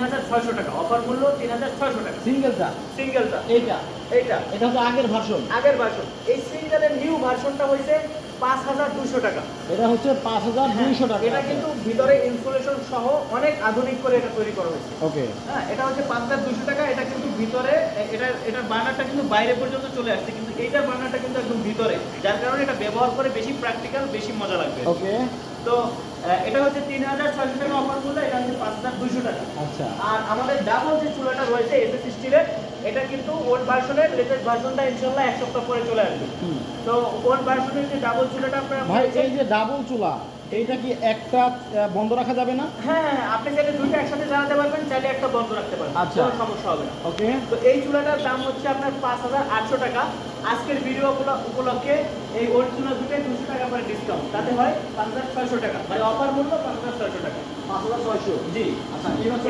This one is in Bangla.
3600 টাকা, অফার মূল্য 3600 টাকা। সিঙ্গেলটা সিঙ্গেলটা এইটা এইটা এটা হচ্ছে আগের ভার্সন। আগের ভার্সন। এই সিঙ্গেলের নিউ ভার্সনটা হইছে 5200 টাকা। এটা হচ্ছে 5200 টাকা। এটা কিন্তু ভিতরে ইনসুলেশন সহ অনেক আধুনিক করে এটা তৈরি করা হয়েছে। ওকে, হ্যাঁ, এটা হচ্ছে 5200 টাকা। এটা কিন্তু ভিতরে এটার বার্নারটা কিন্তু বাইরে পর্যন্ত চলে আসছে, কিন্তু এইটার বার্নারটা কিন্তু একদম ভিতরে, যার কারণে এটা ব্যবহার করে বেশি প্র্যাকটিক্যাল, বেশি মজা লাগবে। ওকে। তো এটা হচ্ছে 3600 টাকা অফার মূল্য, এটা হচ্ছে 5200 টাকা। আচ্ছা, আর আমাদের ডাবল যে চুলাটা রয়েছে এসএস স্টিলের, এটা কিন্তু ওল্ড ভার্সনের, লেটেস্ট ভার্সনটা ইনশাআল্লাহ এক সপ্তাহ পরে চলে আসবে। তো ওল্ড ভার্সনের যে ডাবল চুলাটা আপনারা ভাই এই যে ডাবল চুলা, এইটা কি একটা বন্ধ রাখা যাবে না? হ্যাঁ, আপনি চাইলে দুইটা একসাথে জ্বালাতে পারবেন, চাইলে একটা বন্ধ রাখতে পারবেন, আচ্ছা, কোনো সমস্যা হবে না। ওকে। তো এই চুলাটার দাম হচ্ছে আপনার 5800 টাকা। আজকের ভিডিও উপলক্ষে এই ওল্ড চুলা দুটোই 200 টাকা করে ডিসকাউন্ট, তাতে হয় 5600 টাকা, মানে অফার মূল্য 5600 টাকা। 5600। জি। আচ্ছা, এই হচ্ছে